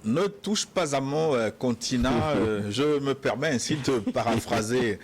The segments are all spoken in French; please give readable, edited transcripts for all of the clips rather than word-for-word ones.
Ne touche pas à mon continent. Je me permets ainsi de paraphraser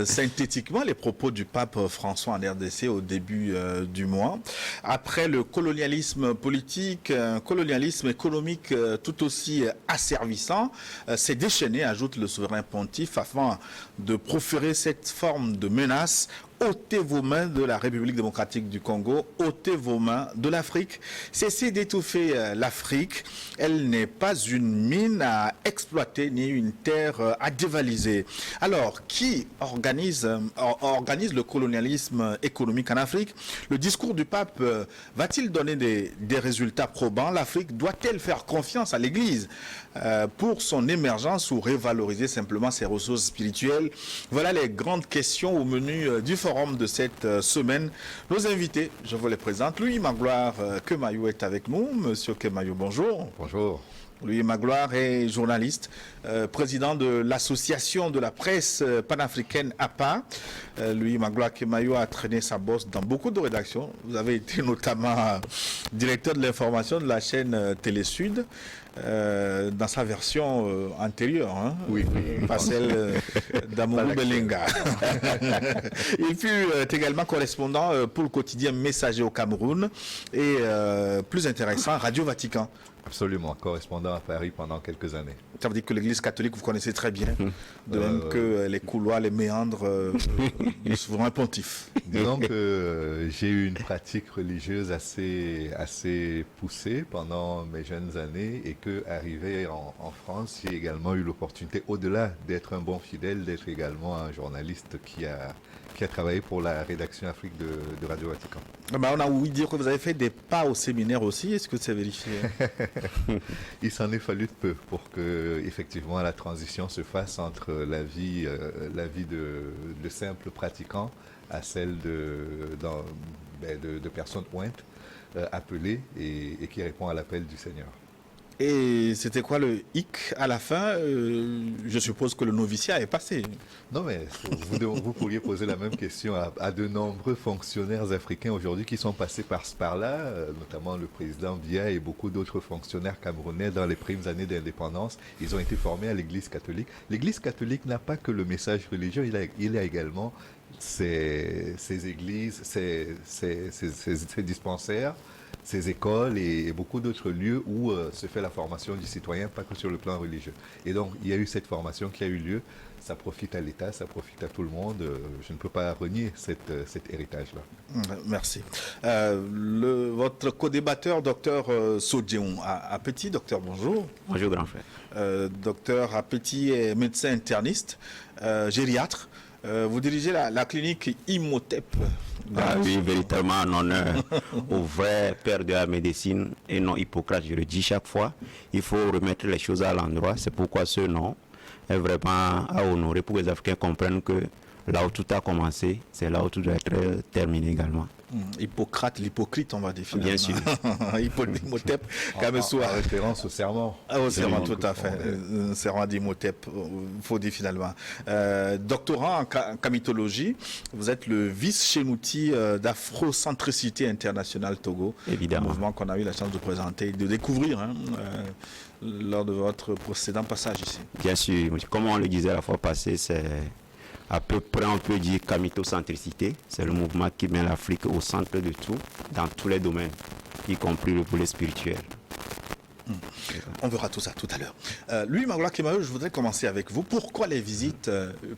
synthétiquement les propos du pape François en RDC au début du mois. Après le colonialisme politique, un colonialisme économique tout aussi asservissant s'est déchaîné, ajoute le souverain pontife, afin de proférer cette forme de menace. Ôtez vos mains de la République démocratique du Congo, ôtez vos mains de l'Afrique. Cessez d'étouffer l'Afrique. Elle n'est pas une mine à exploiter ni une terre à dévaliser. Alors, qui organise le colonialisme économique en Afrique? Le discours du pape va-t-il donner des résultats probants? L'Afrique doit-elle faire confiance à l'Église pour son émergence ou revaloriser simplement ses ressources spirituelles? Voilà les grandes questions au menu du forum de cette semaine. Nos invités, je vous les présente. Louis Magloire Kemayou est avec nous. Monsieur Kemayou, bonjour. Bonjour. Louis Magloire est journaliste, président de l'association de la presse panafricaine APA. Louis Magloire Kemayou a traîné sa bosse dans beaucoup de rédactions. Vous avez été notamment directeur de l'information de la chaîne Télé Sud. Dans sa version antérieure, hein, oui, pas celle d'Amourou Belenga. Il fut également correspondant pour le quotidien Messager au Cameroun et plus intéressant, Radio Vatican. Absolument, correspondant à Paris pendant quelques années. Ça veut dire que l'Église catholique, vous connaissez très bien, de même que les couloirs, les méandres du souverain pontife. Disons que j'ai eu une pratique religieuse assez poussée pendant mes jeunes années et que, arrivé en France, j'ai également eu l'opportunité, au-delà d'être un bon fidèle, d'être également un journaliste qui a travaillé pour la rédaction Afrique de Radio Vatican. On a ouï dire que vous avez fait des pas au séminaire aussi. Est-ce que c'est vérifié? Il s'en est fallu de peu pour que, effectivement, la transition se fasse entre la vie de simples pratiquants à celle de personnes ointes, appelées et qui répond à l'appel du Seigneur. Et c'était quoi le hic à la fin? Je suppose que le noviciat est passé. Non, mais vous pourriez poser la même question à de nombreux fonctionnaires africains aujourd'hui qui sont passés par là, notamment le président Biya et beaucoup d'autres fonctionnaires camerounais dans les primes années d'indépendance. Ils ont été formés à l'Église catholique. L'Église catholique n'a pas que le message religieux, il a également ses églises, ses dispensaires, ces écoles et beaucoup d'autres lieux où se fait la formation du citoyen, pas que sur le plan religieux. Et donc, il y a eu cette formation qui a eu lieu. Ça profite à l'État, ça profite à tout le monde. Je ne peux pas renier cet héritage-là. Merci. Votre co-débatteur, docteur Sodjeon Apeti, docteur, bonjour. Bonjour, grand frère. Docteur Apeti est médecin interniste, gériatre. Vous dirigez la clinique Imhotep. Oui, véritablement en honneur au vrai père de la médecine et non Hippocrate, je le dis chaque fois. Il faut remettre les choses à l'endroit. C'est pourquoi ce nom est vraiment à honorer pour que les Africains comprennent que là où tout a commencé, c'est là où tout doit être terminé également. Hippocrate, l'hypocrite, on va définir. Bien sûr. Imhotep, en référence au serment. Au serment, tout à fait. Serment d'Imhotep, il faut dire finalement. Doctorant en camitologie, vous êtes le vice-chénouti d'Afrocentricité Internationale Togo. Évidemment. Un mouvement qu'on a eu la chance de présenter, de découvrir lors de votre précédent passage ici. Bien sûr. Comme on le disait la fois passée, c'est à peu près, on peut dire, camitocentricité. C'est le mouvement qui met l'Afrique au centre de tout, dans tous les domaines, y compris le volet spirituel. On verra tout ça tout à l'heure. Louis Magloire Kemayou, je voudrais commencer avec vous. Pourquoi les visites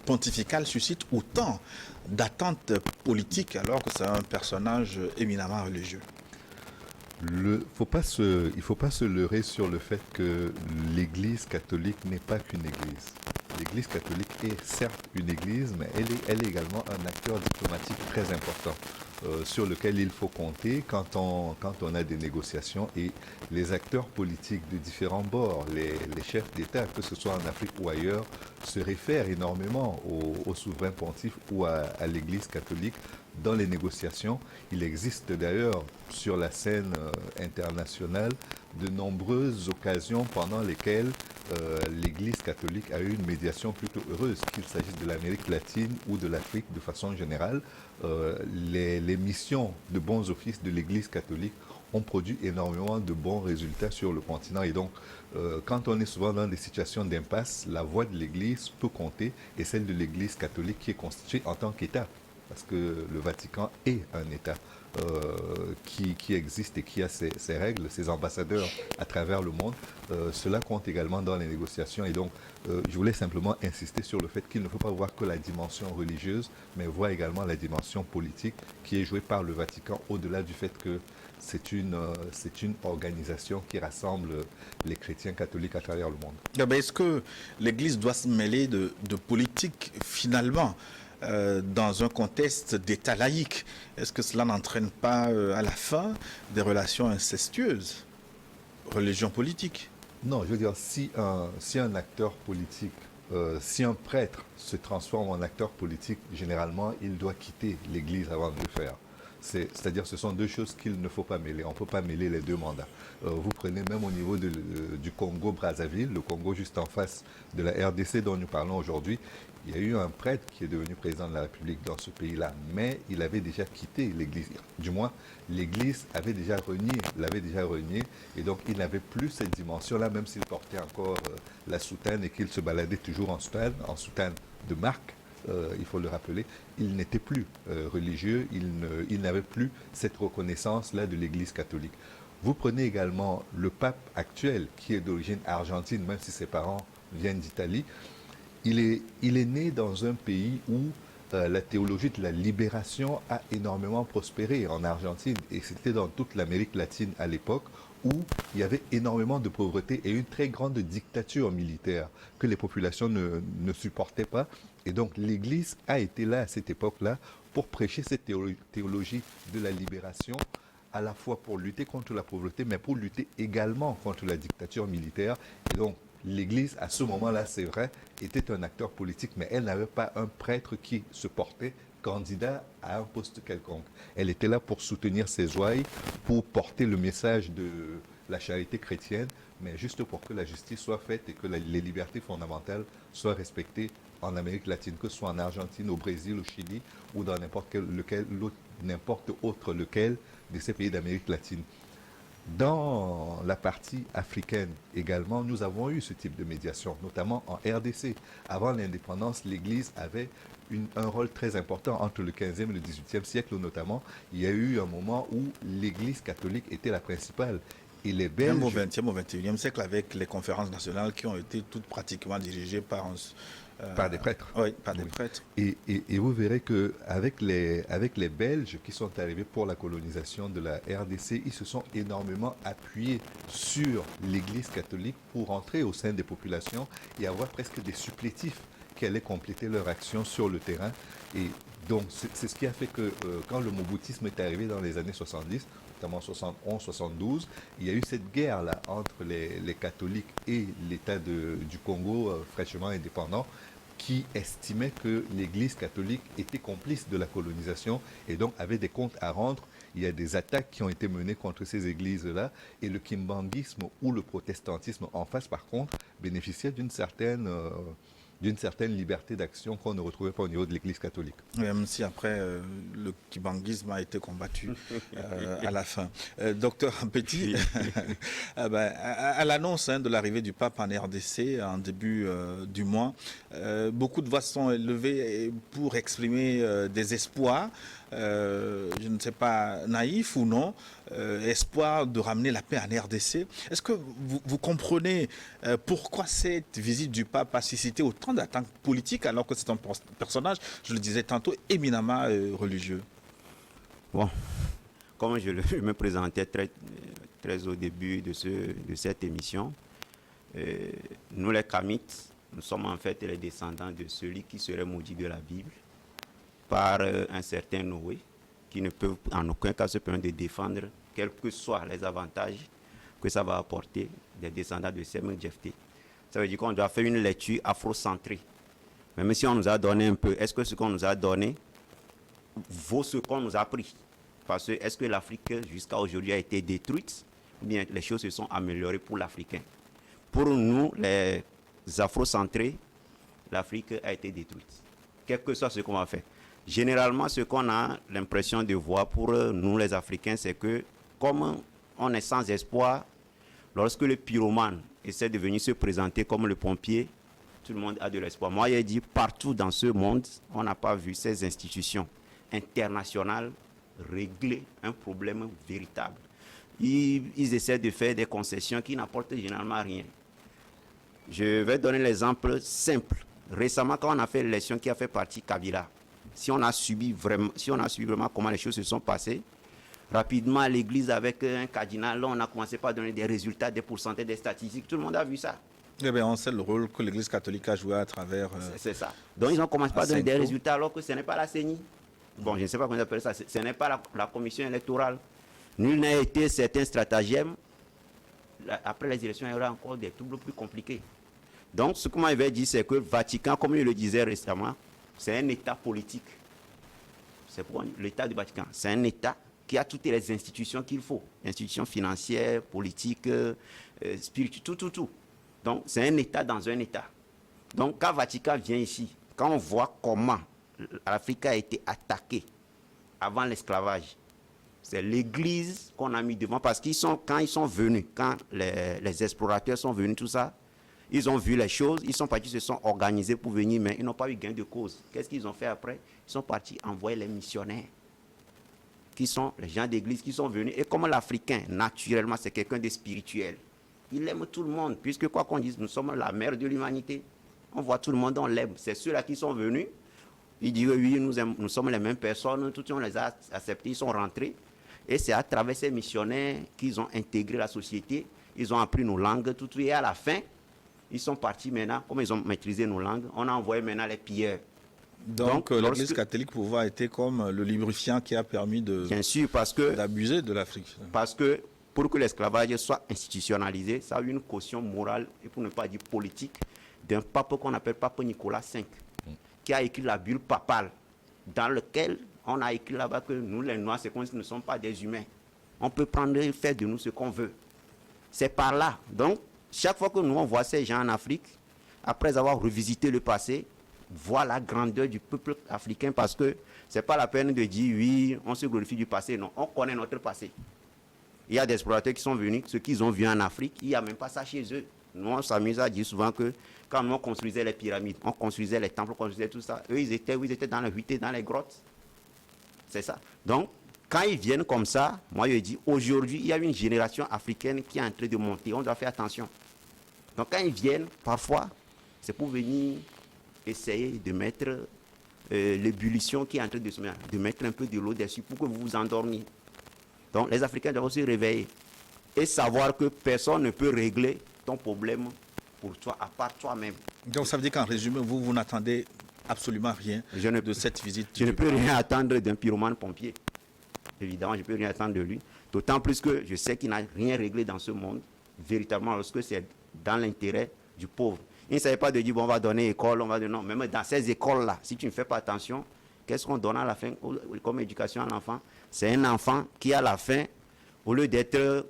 pontificales suscitent autant d'attentes politiques alors que c'est un personnage éminemment religieux? Il ne faut pas se leurrer sur le fait que l'Église catholique n'est pas qu'une Église. L'Église catholique est certes une Église, mais elle est également un acteur diplomatique très important sur lequel il faut compter quand on a des négociations. Et les acteurs politiques de différents bords, les chefs d'État, que ce soit en Afrique ou ailleurs, se réfèrent énormément au souverain pontife ou à l'Église catholique dans les négociations. Il existe d'ailleurs sur la scène internationale de nombreuses occasions pendant lesquelles l'Église catholique a eu une médiation plutôt heureuse, qu'il s'agisse de l'Amérique latine ou de l'Afrique de façon générale. Les missions de bons offices de l'Église catholique ont produit énormément de bons résultats sur le continent. Et donc, quand on est souvent dans des situations d'impasse, la voix de l'Église peut compter, et celle de l'Église catholique qui est constituée en tant qu'État, parce que le Vatican est un État qui existe et qui a ses règles, ses ambassadeurs à travers le monde. Cela compte également dans les négociations. Et donc, je voulais simplement insister sur le fait qu'il ne faut pas voir que la dimension religieuse, mais voir également la dimension politique qui est jouée par le Vatican, au-delà du fait que c'est une organisation qui rassemble les chrétiens catholiques à travers le monde. Est-ce que l'Église doit se mêler de politique finalement dans un contexte d'État laïque? Est-ce que cela n'entraîne pas à la fin des relations incestueuses, religion politique? Non, je veux dire, si un acteur politique, si un prêtre se transforme en acteur politique, généralement, il doit quitter l'Église avant de le faire. C'est-à-dire, ce sont deux choses qu'il ne faut pas mêler. On ne peut pas mêler les deux mandats. Vous prenez même au niveau du Congo-Brazzaville, le Congo juste en face de la RDC dont nous parlons aujourd'hui, il y a eu un prêtre qui est devenu président de la République dans ce pays-là, mais il avait déjà quitté l'Église. Du moins, l'Église l'avait déjà renié, et donc il n'avait plus cette dimension-là, même s'il portait encore la soutane et qu'il se baladait toujours en soutane de marque. Il faut le rappeler, il n'était plus religieux, il n'avait plus cette reconnaissance-là de l'Église catholique. Vous prenez également le pape actuel, qui est d'origine argentine, même si ses parents viennent d'Italie. Il est né dans un pays où la théologie de la libération a énormément prospéré en Argentine, et c'était dans toute l'Amérique latine à l'époque, où il y avait énormément de pauvreté et une très grande dictature militaire que les populations ne supportaient pas. Et donc l'Église a été là à cette époque-là pour prêcher cette théologie de la libération, à la fois pour lutter contre la pauvreté, mais pour lutter également contre la dictature militaire. Et donc l'Église, à ce moment-là, c'est vrai, était un acteur politique, mais elle n'avait pas un prêtre qui se portait candidat à un poste quelconque. Elle était là pour soutenir ses ouailles, pour porter le message de la charité chrétienne, mais juste pour que la justice soit faite et que les libertés fondamentales soient respectées en Amérique latine, que ce soit en Argentine, au Brésil, au Chili ou dans n'importe autre lequel de ces pays d'Amérique latine. Dans la partie africaine également, nous avons eu ce type de médiation, notamment en RDC. Avant l'indépendance, l'Église avait un rôle très important entre le 15e et le 18e siècle, notamment. Il y a eu un moment où l'Église catholique était la principale. Et les Belges... Même au 20e, au 21e siècle, avec les conférences nationales qui ont été toutes pratiquement dirigées par des prêtres. Oui, par des prêtres. Et vous verrez qu'avec les Belges qui sont arrivés pour la colonisation de la RDC, ils se sont énormément appuyés sur l'Église catholique pour entrer au sein des populations et avoir presque des supplétifs qui allaient compléter leur action sur le terrain. Et donc, c'est ce qui a fait que quand le moboutisme est arrivé dans les années 70, notamment 71-72, il y a eu cette guerre-là entre les catholiques et l'État du Congo fraîchement indépendant, qui estimait que l'Église catholique était complice de la colonisation et donc avait des comptes à rendre. Il y a des attaques qui ont été menées contre ces églises-là, et le kimbanguisme ou le protestantisme en face, par contre, bénéficiait d'une certaine liberté d'action qu'on ne retrouvait pas au niveau de l'Église catholique. Même si après, le kibanguisme a été combattu à la fin. Docteur Petit, à l'annonce de l'arrivée du pape en RDC en début du mois, beaucoup de voix sont élevées pour exprimer des espoirs, je ne sais pas, naïfs ou non, espoir de ramener la paix en RDC. Est-ce que vous comprenez pourquoi cette visite du pape a suscité autant d'attentes politiques alors que c'est un personnage, je le disais tantôt, éminemment religieux? Bon, comme je me présentais très au début de cette émission, nous les Kamites, nous sommes en fait les descendants de celui qui serait maudit de la Bible par un certain Noé, qui ne peut en aucun cas se permettre de défendre quels que soient les avantages que ça va apporter des descendants de Sem Djefté. Ça veut dire qu'on doit faire une lecture afrocentrée. Même si on nous a donné un peu, est-ce que ce qu'on nous a donné vaut ce qu'on nous a pris? Parce que est-ce que l'Afrique jusqu'à aujourd'hui a été détruite, ou bien les choses se sont améliorées pour l'Africain? Pour nous, les afrocentrés, l'Afrique a été détruite. Quel que soit ce qu'on va faire. Généralement, ce qu'on a l'impression de voir pour nous les Africains, c'est que comme on est sans espoir. Lorsque le pyromane essaie de venir se présenter comme le pompier, tout le monde a de l'espoir. Moi, j'ai dit, partout dans ce monde, on n'a pas vu ces institutions internationales régler un problème véritable. Ils essaient de faire des concessions qui n'apportent généralement rien. Je vais donner l'exemple simple. Récemment, quand on a fait l'élection qui a fait partie Kabila, si on a suivi vraiment comment les choses se sont passées, rapidement, l'église avec un cardinal, là, on a commencé par donner des résultats, des pourcentages, des statistiques. Tout le monde a vu ça. Eh bien, on sait le rôle que l'Église catholique a joué à travers... C'est ça. Donc, ils ont commencé par donner des résultats alors que ce n'est pas la CENI. Bon, je ne sais pas comment on appelle ça. Ce n'est pas la commission électorale. Nul n'a été certains stratagèmes. Après les élections, il y aura encore des troubles plus compliqués. Donc, ce que moi, je vais dire, c'est que le Vatican, comme je le disais récemment, c'est un État politique. C'est pour l'État du Vatican. C'est un État qui a toutes les institutions qu'il faut. Institutions financières, politiques, spirituelles, tout. Donc, c'est un État dans un État. Donc, quand Vatican vient ici, quand on voit comment l'Afrique a été attaquée avant l'esclavage, c'est l'Église qu'on a mis devant. Parce quand ils sont venus, quand les explorateurs sont venus, tout ça, ils ont vu les choses, ils sont partis, se sont organisés pour venir, mais ils n'ont pas eu gain de cause. Qu'est-ce qu'ils ont fait après? Ils sont partis envoyer les missionnaires, qui sont les gens d'église qui sont venus. Et comme l'Africain, naturellement, c'est quelqu'un de spirituel. Il aime tout le monde, puisque quoi qu'on dise, nous sommes la mère de l'humanité. On voit tout le monde, on l'aime. C'est ceux-là qui sont venus. Ils disent, oui, nous sommes les mêmes personnes, tout on les a acceptés, ils sont rentrés. Et c'est à travers ces missionnaires qu'ils ont intégré la société. Ils ont appris nos langues, tout. Et à la fin, ils sont partis maintenant, comme ils ont maîtrisé nos langues, on a envoyé maintenant les pilleurs. Donc l'Église catholique pouvait être comme le lubrifiant qui a permis d'abuser de l'Afrique. Parce que pour que l'esclavage soit institutionnalisé, ça a eu une caution morale, et pour ne pas dire politique, d'un pape qu'on appelle Pape Nicolas V, qui a écrit la bulle papale, dans laquelle on a écrit là-bas que nous, les Noirs, c'est comme si nous ne sommes pas des humains. On peut prendre et faire de nous ce qu'on veut. C'est par là. Donc, chaque fois que nous, on voit ces gens en Afrique, après avoir revisité le passé, voir la grandeur du peuple africain, parce que ce n'est pas la peine de dire, oui, on se glorifie du passé. Non, on connaît notre passé. Il y a des explorateurs qui sont venus, ce qu'ils ont vu en Afrique, il n'y a même pas ça chez eux. Nous, on s'amuse à dire souvent que quand nous, on construisait les pyramides, on construisait les temples, on construisait tout ça, eux, ils étaient dans les huttes, dans les grottes. C'est ça. Donc, quand ils viennent comme ça, moi, je dis, aujourd'hui, il y a une génération africaine qui est en train de monter. On doit faire attention. Donc, quand ils viennent, parfois, c'est pour venir essayer de mettre l'ébullition qui est en train de se mettre, de mettre un peu de l'eau dessus pour que vous vous endormiez. Donc, les Africains doivent se réveiller et savoir que personne ne peut régler ton problème pour toi, à part toi-même. Donc, ça veut dire qu'en résumé, vous n'attendez absolument rien de cette visite. Je ne peux rien attendre d'un pyromane pompier. Évidemment, je ne peux rien attendre de lui. D'autant plus que je sais qu'il n'a rien réglé dans ce monde, véritablement, lorsque c'est dans l'intérêt du pauvre. Il ne savait pas de dire, bon, on va donner école, on va donner... Non, même dans ces écoles-là, si tu ne fais pas attention, qu'est-ce qu'on donne à la fin comme éducation à l'enfant? C'est un enfant qui, à la fin, au lieu d'être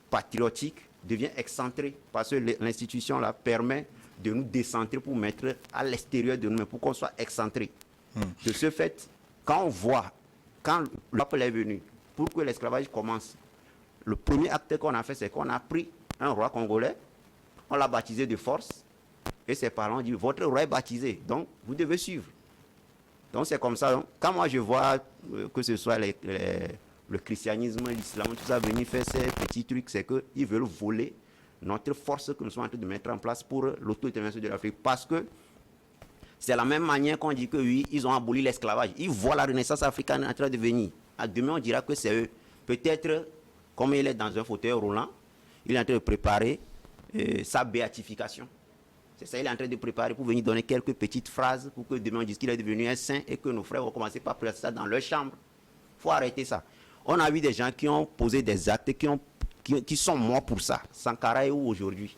patriotique, devient excentré. Parce que l'institution là permet de nous décentrer pour mettre à l'extérieur de nous, pour qu'on soit excentré. De ce fait, quand on voit, quand le peuple est venu, pour que l'esclavage commence, le premier acte qu'on a fait, c'est qu'on a pris un roi congolais, on l'a baptisé de force, et ses parents disent, votre roi est baptisé, donc vous devez suivre. Donc c'est comme ça. Donc, quand moi je vois que ce soit le christianisme, l'islam, tout ça, venir faire ces petits trucs, c'est qu'ils veulent voler notre force que nous sommes en train de mettre en place pour l'autodétermination de l'Afrique. Parce que c'est la même manière qu'on dit que oui, ils ont aboli l'esclavage. Ils voient la renaissance africaine en train de venir. À demain, on dira que c'est eux. Peut-être, comme il est dans un fauteuil roulant, il est en train de préparer sa béatification. C'est ça, il est en train de préparer pour venir donner quelques petites phrases pour que demain on dise qu'il est devenu un saint et que nos frères vont commencer par faire ça dans leur chambre. Il faut arrêter ça. On a vu des gens qui ont posé des actes, qui sont morts pour ça. Sankara est où aujourd'hui?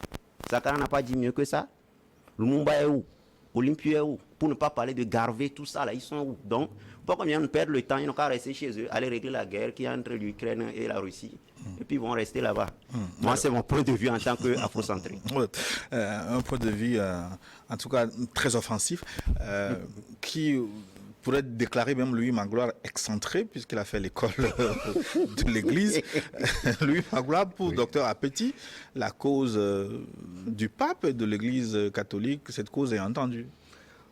Sankara n'a pas dit mieux que ça. Lumumba est où? Olympio est où? Pour ne pas parler de Garvey, tout ça, là, ils sont où? Donc, pour qu'on vienne perdre le temps, ils n'ont qu'à rester chez eux, aller régler la guerre qui est entre l'Ukraine et la Russie. Et puis ils vont rester là-bas. Moi, c'est mon point de vue en tant qu'afrocentré. Un point de vue, en tout cas, très offensif, qui pourrait déclarer même Louis Magloire excentré, puisqu'il a fait l'école de l'Église. Louis Magloire, pour Oui. docteur Appetit, la cause du pape et de l'Église catholique, cette cause est entendue.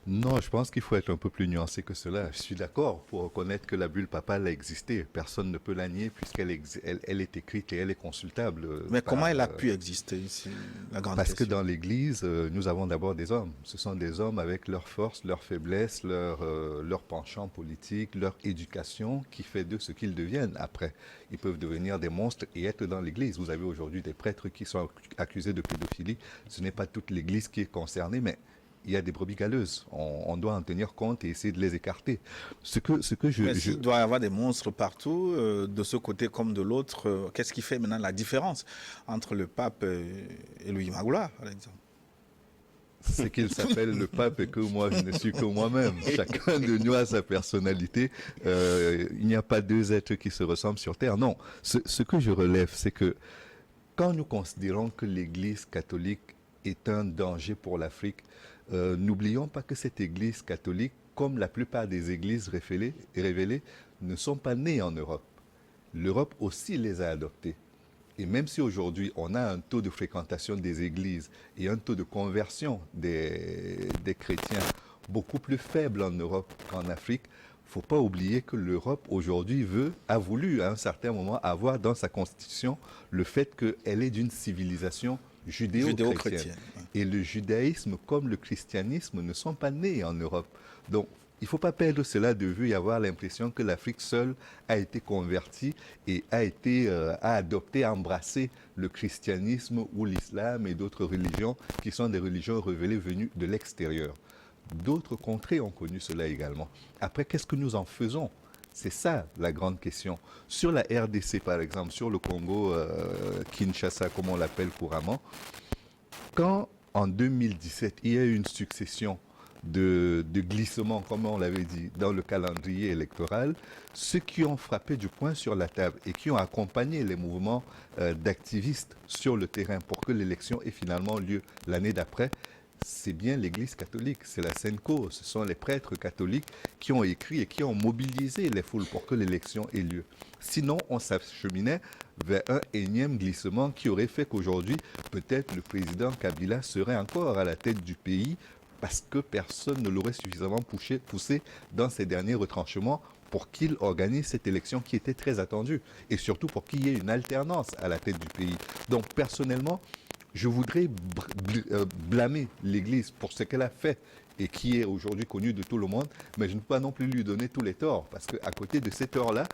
Non, je pense qu'il faut être un peu plus nuancé que cela. Je suis d'accord pour reconnaître que la bulle papale a existé. Personne ne peut la nier puisqu'elle est écrite et elle est consultable. Mais comment elle a par, pu exister, c'est la grande Parce que question. dans l'Église, nous avons d'abord des hommes. Ce sont des hommes avec leurs forces, leurs faiblesses, leur penchant politique, leur éducation qui fait d'eux ce qu'ils deviennent après. Ils peuvent devenir des monstres et être dans l'Église. Vous avez aujourd'hui des prêtres qui sont accusés de pédophilie. Ce n'est pas toute l'Église qui est concernée, mais il y a des brebis galeuses. On doit en tenir compte et essayer de les écarter. Ce que Mais s'il doit y avoir des monstres partout, de ce côté comme de l'autre, qu'est-ce qui fait maintenant la différence entre le pape et Louis Magloire, par exemple? c'est qu'il s'appelle le pape et que moi je ne suis que moi-même. Chacun de nous a sa personnalité. Il n'y a pas deux êtres qui se ressemblent sur Terre. Non, ce que je relève, c'est que quand nous considérons que l'Église catholique est un danger pour l'Afrique, n'oublions pas que cette Église catholique, comme la plupart des églises révélées, ne sont pas nées en Europe. L'Europe aussi les a adoptées. Et même si aujourd'hui on a un taux de fréquentation des églises et un taux de conversion des chrétiens beaucoup plus faible en Europe qu'en Afrique, il ne faut pas oublier que l'Europe aujourd'hui a voulu à un certain moment avoir dans sa constitution le fait qu'elle est d'une civilisation judéo-chrétienne. Judéo-chrétienne. Et le judaïsme comme le christianisme ne sont pas nés en Europe. Donc, il ne faut pas perdre cela de vue et avoir l'impression que l'Afrique seule a été convertie et a adopté, a embrassé le christianisme ou l'islam et d'autres religions qui sont des religions révélées venues de l'extérieur. D'autres contrées ont connu cela également. Après, qu'est-ce que nous en faisons ? C'est ça la grande question. Sur la RDC, par exemple, sur le Congo, Kinshasa, comme on l'appelle couramment, quand en 2017, il y a eu une succession de glissements, comme on l'avait dit, dans le calendrier électoral, ceux qui ont frappé du poing sur la table et qui ont accompagné les mouvements d'activistes sur le terrain pour que l'élection ait finalement lieu l'année d'après, c'est bien l'Église catholique, c'est la Senko, ce sont les prêtres catholiques qui ont écrit et qui ont mobilisé les foules pour que l'élection ait lieu. Sinon, on s'acheminait vers un énième glissement qui aurait fait qu'aujourd'hui, peut-être le président Kabila serait encore à la tête du pays parce que personne ne l'aurait suffisamment poussé dans ses derniers retranchements pour qu'il organise cette élection qui était très attendue et surtout pour qu'il y ait une alternance à la tête du pays. Donc personnellement, je voudrais blâmer l'Église pour ce qu'elle a fait et qui est aujourd'hui connu de tout le monde, mais je ne peux pas non plus lui donner tous les torts parce qu'à côté de ces torts-là,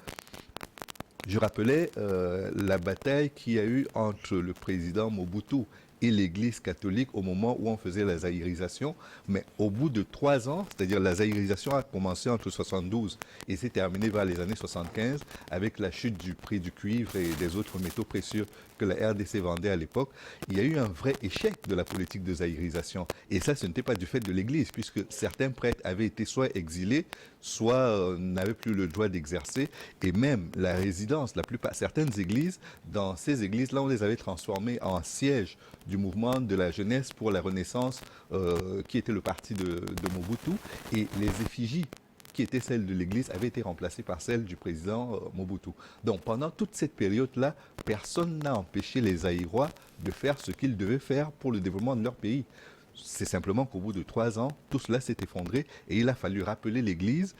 je rappelais la bataille qu'il y a eu entre le président Mobutu et l'Église catholique au moment où on faisait la zaïrisation. Mais au bout de 3 ans, c'est-à-dire la zaïrisation a commencé entre 72 et s'est terminée vers les années 75 avec la chute du prix du cuivre et des autres métaux précieux que la RDC vendait à l'époque, il y a eu un vrai échec de la politique de zaïrisation. Et ça, ce n'était pas du fait de l'Église, puisque certains prêtres avaient été soit exilés, soit n'avaient plus le droit d'exercer. Et même la résidence, certaines églises, dans ces églises-là, on les avait transformées en sièges du mouvement de la jeunesse pour la Renaissance, qui était le parti de Mobutu. Et les effigies qui étaient celles de l'Église avaient été remplacées par celles du président Mobutu. Donc pendant toute cette période-là, personne n'a empêché les Zaïrois de faire ce qu'ils devaient faire pour le développement de leur pays. C'est simplement qu'au bout de 3 ans, tout cela s'est effondré et il a fallu rappeler l'Église.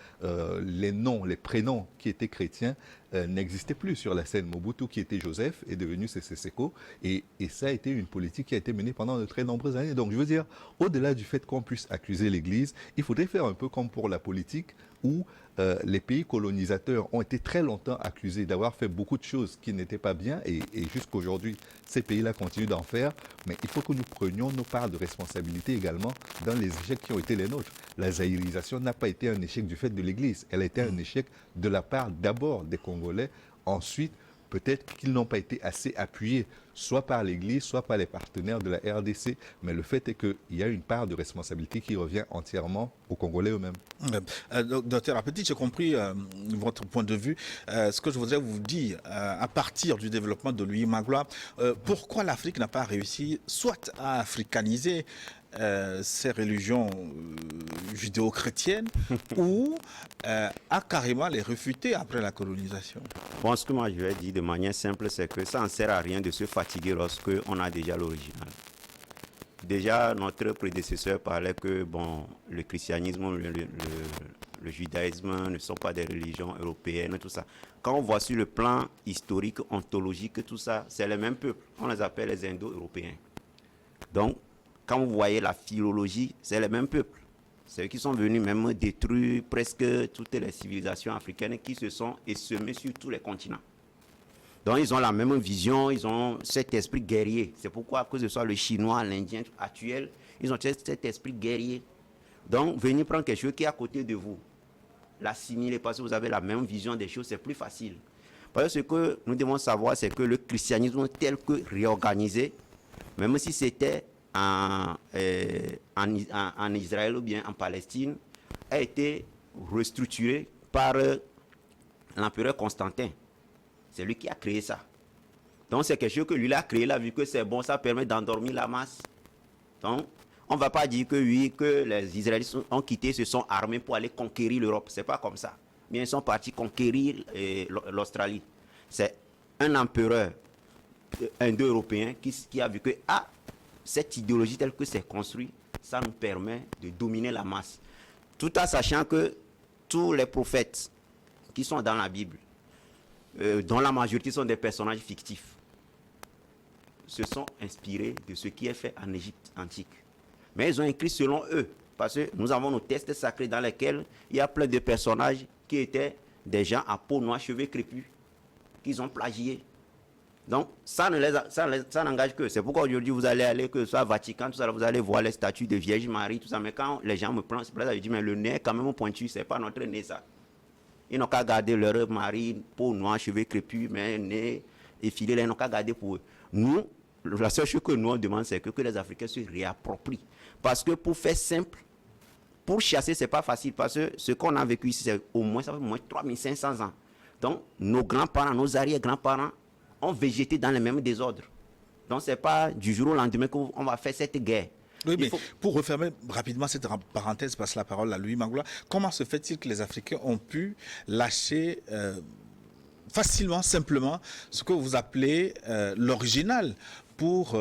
Les noms, les prénoms qui étaient chrétiens n'existaient plus sur la scène. Mobutu, qui était Joseph, est devenu Sese Seko et ça a été une politique qui a été menée pendant de très nombreuses années. Donc je veux dire, au-delà du fait qu'on puisse accuser l'Église, il faudrait faire un peu comme pour la politique où les pays colonisateurs ont été très longtemps accusés d'avoir fait beaucoup de choses qui n'étaient pas bien et jusqu'à aujourd'hui, ces pays-là continuent d'en faire. Mais il faut que nous prenions nos parts de responsabilité également dans les échecs qui ont été les nôtres. La zaïrisation n'a pas été un échec du fait de l'Église. Elle a été un échec de la part d'abord des Congolais, ensuite peut-être qu'ils n'ont pas été assez appuyés, soit par l'Église, soit par les partenaires de la RDC. Mais le fait est qu'il y a une part de responsabilité qui revient entièrement aux Congolais eux-mêmes. Docteur Appetit, j'ai compris votre point de vue. Ce que je voudrais vous dire, à partir du développement de Louis Magloire, pourquoi l'Afrique n'a pas réussi soit à africaniser ces religions judéo-chrétienne ou a carrément les réfuter après la colonisation? Bon, ce que moi je vais dire de manière simple, c'est que ça ne sert à rien de se fatiguer lorsque on a déjà l'original. Déjà, notre prédécesseur parlait que bon, le christianisme, le judaïsme ne sont pas des religions européennes, tout ça. Quand on voit sur le plan historique, ontologique, tout ça, c'est les mêmes peuples. On les appelle les Indo-Européens. Donc, quand vous voyez la philologie, c'est les mêmes peuples. C'est eux qui sont venus même détruire presque toutes les civilisations africaines qui se sont essemées sur tous les continents. Donc, ils ont la même vision, ils ont cet esprit guerrier. C'est pourquoi, que ce soit le chinois, l'indien actuel, ils ont cet esprit guerrier. Donc, venir prendre quelque chose qui est à côté de vous, l'assimiler parce que vous avez la même vision des choses, c'est plus facile. Parce que ce que nous devons savoir, c'est que le christianisme tel que réorganisé, même si c'était en Israël ou bien en Palestine, a été restructuré par l'empereur Constantin. C'est lui qui a créé ça. Donc c'est quelque chose que lui a créé là, vu que c'est bon, ça permet d'endormir la masse. Donc on ne va pas dire que oui, que les Israélites ont quitté, se sont armés pour aller conquérir l'Europe. C'est pas comme ça. Mais ils sont partis conquérir l'Australie. C'est un empereur indo-européen qui a vu que cette idéologie telle que c'est construit, ça nous permet de dominer la masse. Tout en sachant que tous les prophètes qui sont dans la Bible, dont la majorité sont des personnages fictifs, se sont inspirés de ce qui est fait en Égypte antique. Mais ils ont écrit selon eux, parce que nous avons nos textes sacrés dans lesquels il y a plein de personnages qui étaient des gens à peau noire, cheveux crépus, qu'ils ont plagiés. Donc, ça n'engage que. C'est pourquoi aujourd'hui, vous allez aller, que ce soit Vatican, tout ça, vous allez voir les statues de Vierge Marie, tout ça. Mais quand les gens me prennent, je dis, mais le nez est quand même pointu, c'est pas notre nez, ça. Ils n'ont qu'à garder leur mari, peau noire, cheveux crépus, mais nez effilé, ils n'ont qu'à garder pour eux. Nous, la seule chose que nous on demande, c'est que les Africains se réapproprient. Parce que pour faire simple, pour chasser, c'est pas facile. Parce que ce qu'on a vécu ici, c'est au moins 3500 ans. Donc, nos grands-parents, nos arrière-grands-parents ont végété dans les mêmes désordres. Donc, ce n'est pas du jour au lendemain qu'on va faire cette guerre. Oui, mais pour refermer rapidement cette parenthèse, je passe la parole à Louis Mangoula. Comment se fait-il que les Africains ont pu lâcher facilement, simplement, ce que vous appelez l'original pour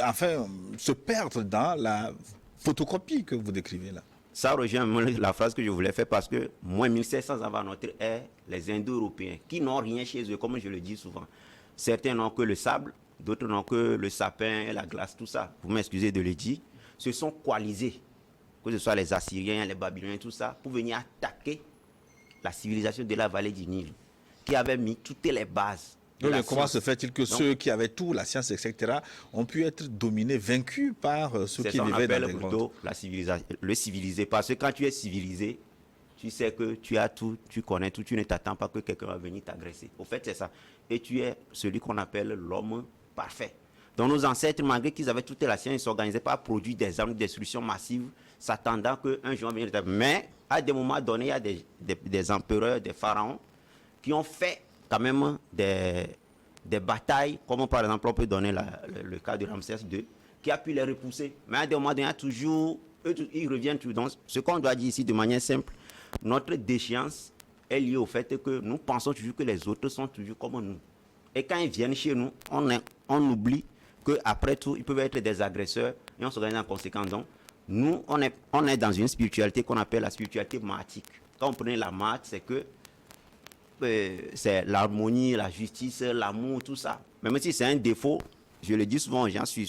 enfin, se perdre dans la photocopie que vous décrivez là? Ça rejoint la phrase que je voulais faire parce que moins 1700 avant notre ère, les Indo-Européens, qui n'ont rien chez eux, comme je le dis souvent, certains n'ont que le sable, d'autres n'ont que le sapin, la glace, tout ça, vous m'excusez de le dire, se sont coalisés, que ce soit les Assyriens, les Babyloniens, tout ça, pour venir attaquer la civilisation de la vallée du Nil, qui avait mis toutes les bases. Oui, mais comment se fait-il que ceux qui avaient tout, la science, etc., ont pu être dominés, vaincus par ceux qui vivaient dans les grottes? La civilisation, le civilisé, parce que quand tu es civilisé, tu sais que tu as tout, tu connais tout, tu ne t'attends pas que quelqu'un va venir t'agresser. Au fait, c'est ça. Et tu es celui qu'on appelle l'homme parfait. Donc nos ancêtres, malgré qu'ils avaient toute la science, ils s'organisaient pas à produire des armes de destruction massive, s'attendant qu'un jour vienne. Mais à des moments donnés, il y a des empereurs, des pharaons, qui ont fait quand même des batailles, comme par exemple on peut donner le cas de Ramsès II, qui a pu les repousser. Mais à des moments donné, ils reviennent toujours. Donc, ce qu'on doit dire ici de manière simple, notre déchéance est liée au fait que nous pensons toujours que les autres sont toujours comme nous. Et quand ils viennent chez nous, on oublie qu'après tout, ils peuvent être des agresseurs et on s'organise en conséquence. Donc, nous, on est dans une spiritualité qu'on appelle la spiritualité maathique. Quand on prenait la maths, c'est que c'est l'harmonie, la justice, l'amour, tout ça. Même si c'est un défaut, je le dis souvent aux gens sur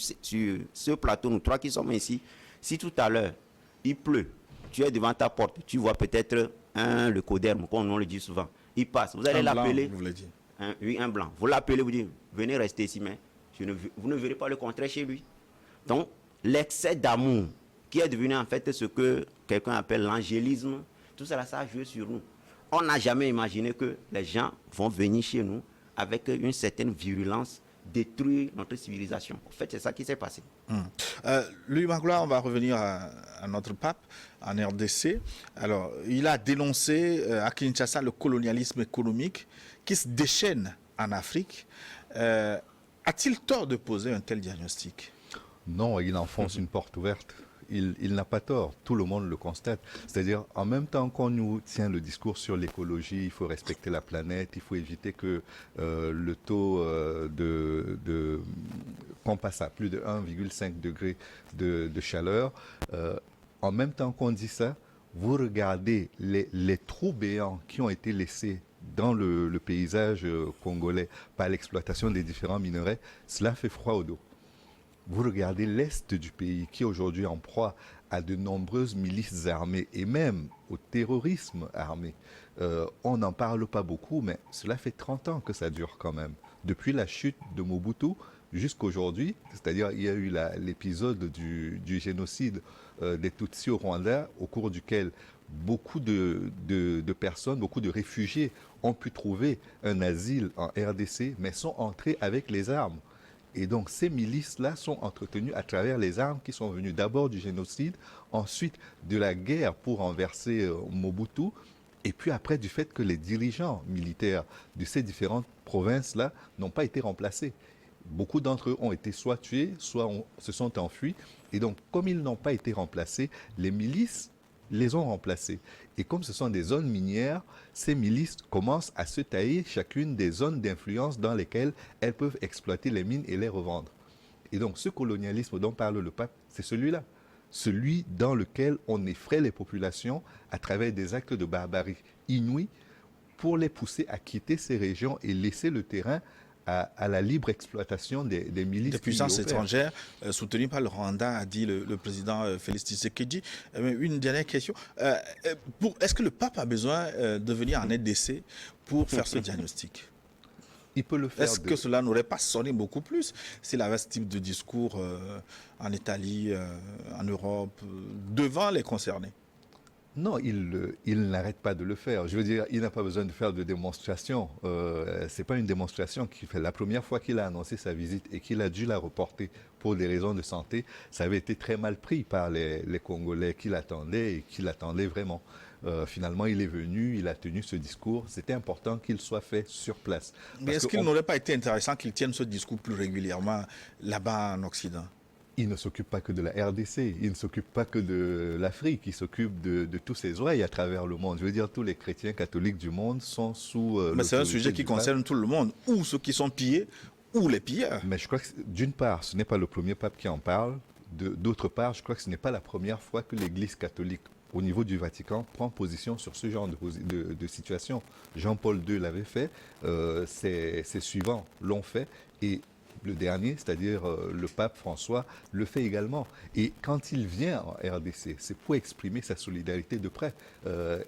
ce plateau, nous trois qui sommes ici, si tout à l'heure, il pleut, tu es devant ta porte, tu vois peut-être le coderme, comme on le dit souvent, il passe, vous allez l'appeler. Oui, un blanc. Vous l'appelez, vous dites, venez rester ici, mais vous ne verrez pas le contraire chez lui. Donc, l'excès d'amour, qui est devenu en fait ce que quelqu'un appelle l'angélisme, tout ça, ça a joué sur nous. On n'a jamais imaginé que les gens vont venir chez nous avec une certaine virulence, détruire notre civilisation. En fait, c'est ça qui s'est passé. Louis Mangoula, on va revenir à notre pape en RDC. Alors, il a dénoncé à Kinshasa le colonialisme économique qui se déchaîne en Afrique. A-t-il tort de poser un tel diagnostic? Non, il enfonce une porte ouverte. il n'a pas tort, tout le monde le constate. C'est-à-dire, en même temps qu'on nous tient le discours sur l'écologie, il faut respecter la planète, il faut éviter que le taux qu'on passe à plus de 1,5 degré de chaleur, en même temps qu'on dit ça, vous regardez les trous béants qui ont été laissés dans le paysage congolais par l'exploitation des différents minerais, cela fait froid au dos. Vous regardez l'Est du pays qui est aujourd'hui en proie à de nombreuses milices armées et même au terrorisme armé. On n'en parle pas beaucoup, mais cela fait 30 ans que ça dure quand même. Depuis la chute de Mobutu jusqu'à aujourd'hui, c'est-à-dire il y a eu l'épisode du génocide des Tutsis au Rwanda, au cours duquel beaucoup de personnes, beaucoup de réfugiés ont pu trouver un asile en RDC, mais sont entrés avec les armes. Et donc ces milices-là sont entretenues à travers les armes qui sont venues d'abord du génocide, ensuite de la guerre pour renverser Mobutu, et puis après du fait que les dirigeants militaires de ces différentes provinces-là n'ont pas été remplacés. Beaucoup d'entre eux ont été soit tués, soit se sont enfuis. Et donc, comme ils n'ont pas été remplacés, les milices les ont remplacés. Et comme ce sont des zones minières, ces milices commencent à se tailler chacune des zones d'influence dans lesquelles elles peuvent exploiter les mines et les revendre. Et donc, ce colonialisme dont parle le pape, c'est celui-là. Celui dans lequel on effraie les populations à travers des actes de barbarie inouïs pour les pousser à quitter ces régions et laisser le terrain à la libre exploitation des milices. Des puissances étrangères soutenues par le Rwanda, a dit le président Félix Tshisekedi. Une dernière question. Est-ce que le pape a besoin de venir en RDC pour faire ce diagnostic? Il peut le faire. Est-ce que cela n'aurait pas sonné beaucoup plus s'il avait ce type de discours en Italie, en Europe, devant les concernés? Non, il n'arrête pas de le faire. Je veux dire, il n'a pas besoin de faire de démonstration. C'est pas une démonstration qu'il fait. La première fois qu'il a annoncé sa visite et qu'il a dû la reporter pour des raisons de santé, ça avait été très mal pris par les Congolais qui l'attendaient et qui l'attendaient vraiment. Finalement, il est venu, il a tenu ce discours. C'était important qu'il soit fait sur place. Mais est-ce qu'il n'aurait pas été intéressant qu'il tienne ce discours plus régulièrement là-bas en Occident? Il ne s'occupe pas que de la RDC, il ne s'occupe pas que de l'Afrique, il s'occupe de tous ses oreilles à travers le monde. Je veux dire, tous les chrétiens catholiques du monde sont sous... Mais c'est un sujet qui concerne tout le monde, ou ceux qui sont pillés, ou les pilleurs. Mais je crois que, d'une part, ce n'est pas le premier pape qui en parle. D'autre part, je crois que ce n'est pas la première fois que l'Église catholique, au niveau du Vatican, prend position sur ce genre de situation. Jean-Paul II l'avait fait, ses suivants l'ont fait, et le dernier, c'est-à-dire le pape François, le fait également. Et quand il vient en RDC, c'est pour exprimer sa solidarité de près.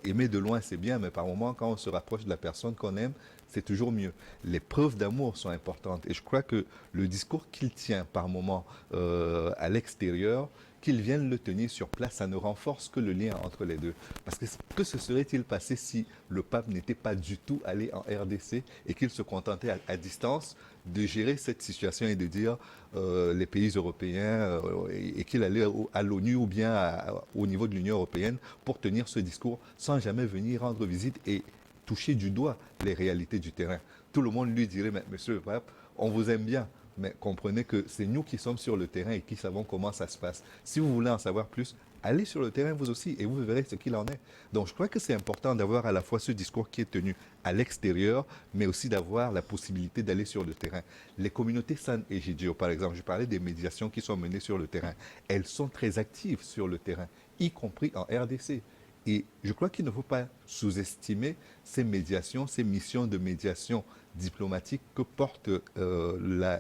Aimer de loin, c'est bien, mais par moments, quand on se rapproche de la personne qu'on aime, c'est toujours mieux. Les preuves d'amour sont importantes. Et je crois que le discours qu'il tient par moments à l'extérieur, qu'il vienne le tenir sur place, ça ne renforce que le lien entre les deux. Parce que se serait-il passé si le pape n'était pas du tout allé en RDC et qu'il se contentait à distance de gérer cette situation et de dire les pays européens et qu'il allait à l'ONU ou bien au niveau de l'Union européenne pour tenir ce discours sans jamais venir rendre visite et toucher du doigt les réalités du terrain. Tout le monde lui dirait, mais monsieur le pape, on vous aime bien, mais comprenez que c'est nous qui sommes sur le terrain et qui savons comment ça se passe. Si vous voulez en savoir plus, allez sur le terrain vous aussi et vous verrez ce qu'il en est. Donc je crois que c'est important d'avoir à la fois ce discours qui est tenu à l'extérieur, mais aussi d'avoir la possibilité d'aller sur le terrain. Les communautés San Egidio, par exemple, je parlais des médiations qui sont menées sur le terrain. Elles sont très actives sur le terrain, y compris en RDC. Et je crois qu'il ne faut pas sous-estimer ces médiations, ces missions de médiation diplomatique que porte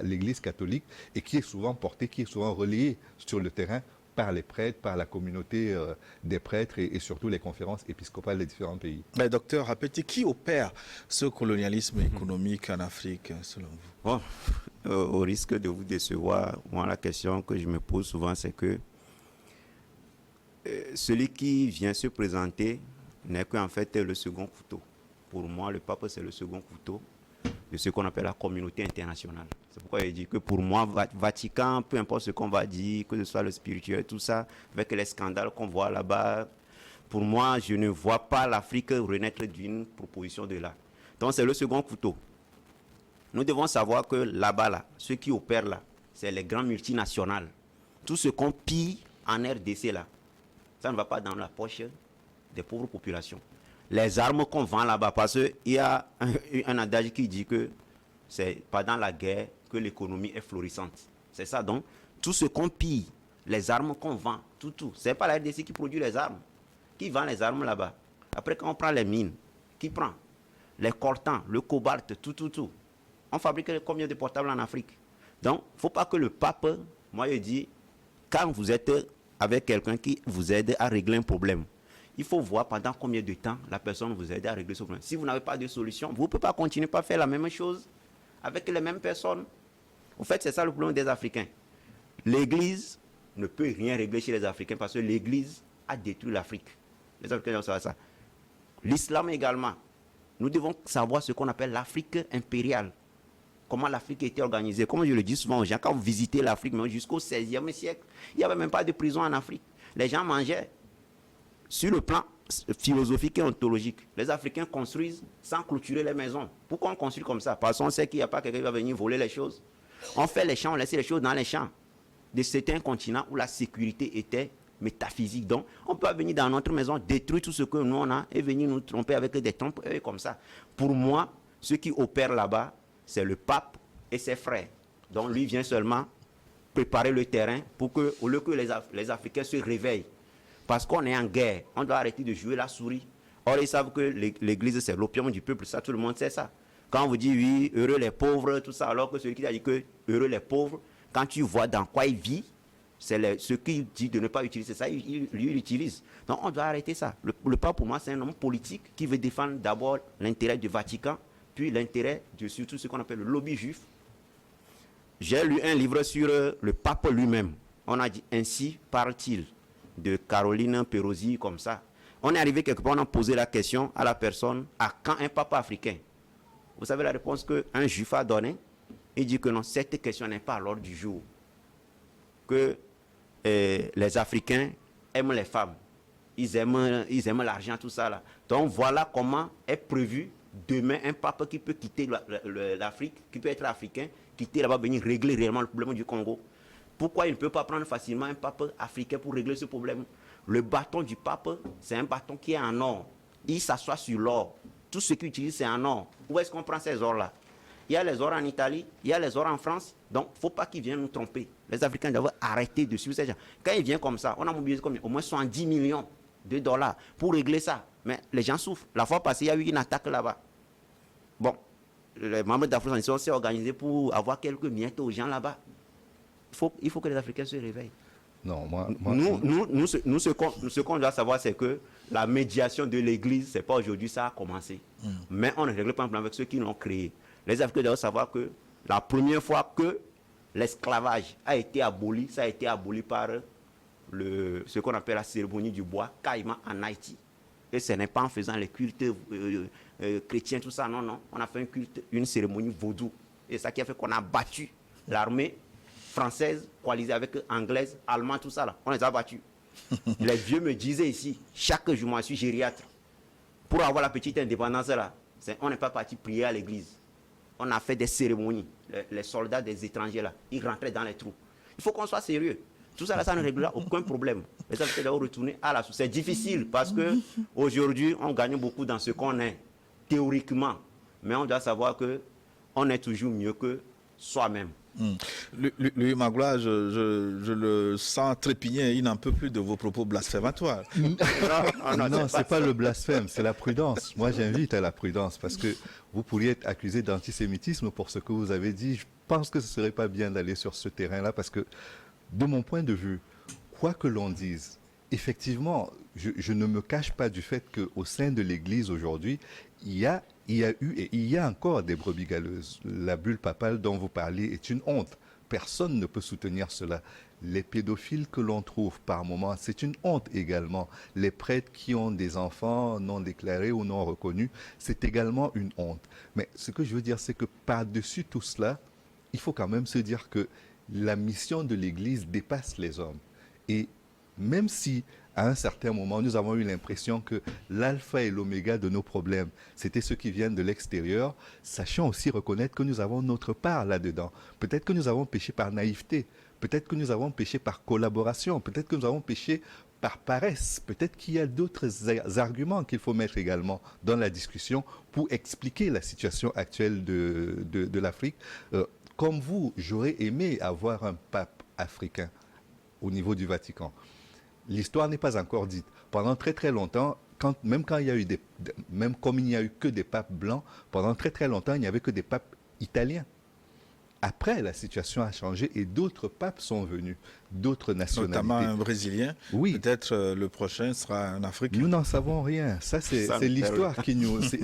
l'Église catholique et qui est souvent portée, qui est souvent relayée sur le terrain par les prêtres, par la communauté des prêtres et surtout les conférences épiscopales des différents pays. Mais docteur Rapeti, qui opère ce colonialisme économique en Afrique, selon vous? Bon, au risque de vous décevoir, moi la question que je me pose souvent, c'est que celui qui vient se présenter n'est qu'en fait le second couteau. Pour moi, le pape, c'est le second couteau de ce qu'on appelle la communauté internationale. C'est pourquoi il dit que pour moi, Vatican, peu importe ce qu'on va dire, que ce soit le spirituel, tout ça, avec les scandales qu'on voit là-bas, pour moi, je ne vois pas l'Afrique renaître d'une proposition de là. Donc, c'est le second couteau. Nous devons savoir que là-bas, ceux qui opèrent là, c'est les grandes multinationales. Tout ce qu'on pille en RDC là, ça ne va pas dans la poche des pauvres populations. Les armes qu'on vend là-bas, parce qu'il y a un adage qui dit que c'est pendant la guerre que l'économie est florissante. C'est ça, donc, tout ce qu'on pille, les armes qu'on vend, tout, c'est pas la RDC qui produit les armes. Qui vend les armes là-bas? Après, quand on prend les mines, qui prend? Les coltans, le cobalt, tout. On fabrique combien de portables en Afrique? Donc, il ne faut pas que le pape, moi je dis, quand vous êtes avec quelqu'un qui vous aide à régler un problème, il faut voir pendant combien de temps la personne vous aide à régler ce problème. Si vous n'avez pas de solution, vous ne pouvez pas continuer à faire la même chose avec les mêmes personnes. En fait, c'est ça le problème des Africains. L'Église ne peut rien régler chez les Africains parce que l'Église a détruit l'Afrique. Les Africains doivent savoir ça. L'islam également. Nous devons savoir ce qu'on appelle l'Afrique impériale. Comment l'Afrique était organisée. Comme je le dis souvent aux gens, quand vous visitez l'Afrique, jusqu'au XVIe siècle, il n'y avait même pas de prison en Afrique. Les gens mangeaient. Sur le plan philosophique et ontologique, les Africains construisent sans clôturer les maisons. Pourquoi on construit comme ça? Parce qu'on sait qu'il n'y a pas quelqu'un qui va venir voler les choses. On fait les champs, on laisse les choses dans les champs. De certains continents où la sécurité était métaphysique. Donc, on peut venir dans notre maison, détruire tout ce que nous on a et venir nous tromper avec des trompes comme ça. Pour moi, ceux qui opèrent là-bas, c'est le pape et ses frères. Donc, lui vient seulement préparer le terrain pour que, au lieu que les Africains se réveillent, parce qu'on est en guerre, on doit arrêter de jouer la souris. Or, ils savent que l'Église, c'est l'opium du peuple, ça, tout le monde sait ça. Quand on vous dit, oui, heureux les pauvres, tout ça, alors que celui qui a dit que heureux les pauvres, quand tu vois dans quoi il vit, c'est ce qu'il dit de ne pas utiliser ça, lui, il utilise. Donc, on doit arrêter ça. Le pape, pour moi, c'est un homme politique qui veut défendre d'abord l'intérêt du Vatican, puis l'intérêt de surtout ce qu'on appelle le lobby juif. J'ai lu un livre sur le pape lui-même. On a dit, ainsi parle-t-il, de Caroline Perosi, comme ça. On est arrivé quelque part, on a posé la question à la personne, à quand un pape africain? Vous savez la réponse qu'un juif a donnée? Il dit que non, cette question n'est pas à l'ordre du jour. Que les Africains aiment les femmes. Ils aiment l'argent, tout ça là. Donc voilà comment est prévu demain un pape qui peut quitter l'Afrique, qui peut être africain, quitter là-bas, venir régler réellement le problème du Congo. Pourquoi il ne peut pas prendre facilement un pape africain pour régler ce problème? Le bâton du pape, c'est un bâton qui est en or. Il s'assoit sur l'or. Tout ce qu'il utilise, c'est en or. Où est-ce qu'on prend ces ors-là? Il y a les ors en Italie, il y a les ors en France. Donc, il ne faut pas qu'ils viennent nous tromper. Les Africains doivent arrêter de suivre ces gens. Quand ils viennent comme ça, on a mobilisé combien? Au moins 70 millions de dollars pour régler ça. Mais les gens souffrent. La fois passée, il y a eu une attaque là-bas. Bon, les membres d'Afro-Centration s'est organisés pour avoir quelques miettes aux gens là-bas. Il faut que les Africains se réveillent. Non, ce qu'on doit savoir, c'est que la médiation de l'Église, ce n'est pas aujourd'hui, ça a commencé. Mais on ne règle pas un problème avec ceux qui l'ont créé. Les Africains doivent savoir que la première fois que l'esclavage a été aboli, ça a été aboli par ce qu'on appelle la cérémonie du bois, Caïman en Haïti. Et ce n'est pas en faisant les cultes chrétiens, tout ça, non. On a fait un culte, une cérémonie vaudou. Et ça qui a fait qu'on a battu l'armée française, coalisée avec anglaise, allemande, tout ça là. On les a battus. Les vieux me disaient ici, chaque jour, moi je suis gériatre. Pour avoir la petite indépendance là, on n'est pas parti prier à l'église. On a fait des cérémonies. Les soldats des étrangers là, ils rentraient dans les trous. Il faut qu'on soit sérieux. Tout ça là, ça ne réglera aucun problème. Les Africains doivent retourner à la source. C'est difficile parce que aujourd'hui, on gagne beaucoup dans ce qu'on est, théoriquement. Mais on doit savoir que on est toujours mieux que soi-même. Louis Magloire, je le sens trépigner, il n'en peut plus de vos propos blasphématoires. Non, c'est pas le blasphème, c'est la prudence. Moi, j'invite à la prudence parce que vous pourriez être accusé d'antisémitisme pour ce que vous avez dit. Je pense que ce serait pas bien d'aller sur ce terrain-là parce que, de mon point de vue, quoi que l'on dise, effectivement, je ne me cache pas du fait qu'au sein de l'Église aujourd'hui, il y a eu et il y a encore des brebis galeuses. La bulle papale dont vous parlez est une honte. Personne ne peut soutenir cela. Les pédophiles que l'on trouve par moment, c'est une honte également. Les prêtres qui ont des enfants non déclarés ou non reconnus, c'est également une honte. Mais ce que je veux dire, c'est que par-dessus tout cela, il faut quand même se dire que la mission de l'Église dépasse les hommes. Et même si, à un certain moment, nous avons eu l'impression que l'alpha et l'oméga de nos problèmes, c'était ceux qui viennent de l'extérieur, sachant aussi reconnaître que nous avons notre part là-dedans. Peut-être que nous avons péché par naïveté. Peut-être que nous avons péché par collaboration, peut-être que nous avons péché par paresse, peut-être qu'il y a d'autres arguments qu'il faut mettre également dans la discussion pour expliquer la situation actuelle de l'Afrique. Comme vous, j'aurais aimé avoir un pape africain au niveau du Vatican. L'histoire n'est pas encore dite. Pendant très très longtemps, même quand il y a eu même comme il n'y a eu que des papes blancs, pendant très très longtemps, il n'y avait que des papes italiens. Après, la situation a changé et d'autres papes sont venus, d'autres nationalités. Notamment un Brésilien. Oui. Peut-être le prochain sera un Africain. Nous n'en savons rien. Ça, c'est l'histoire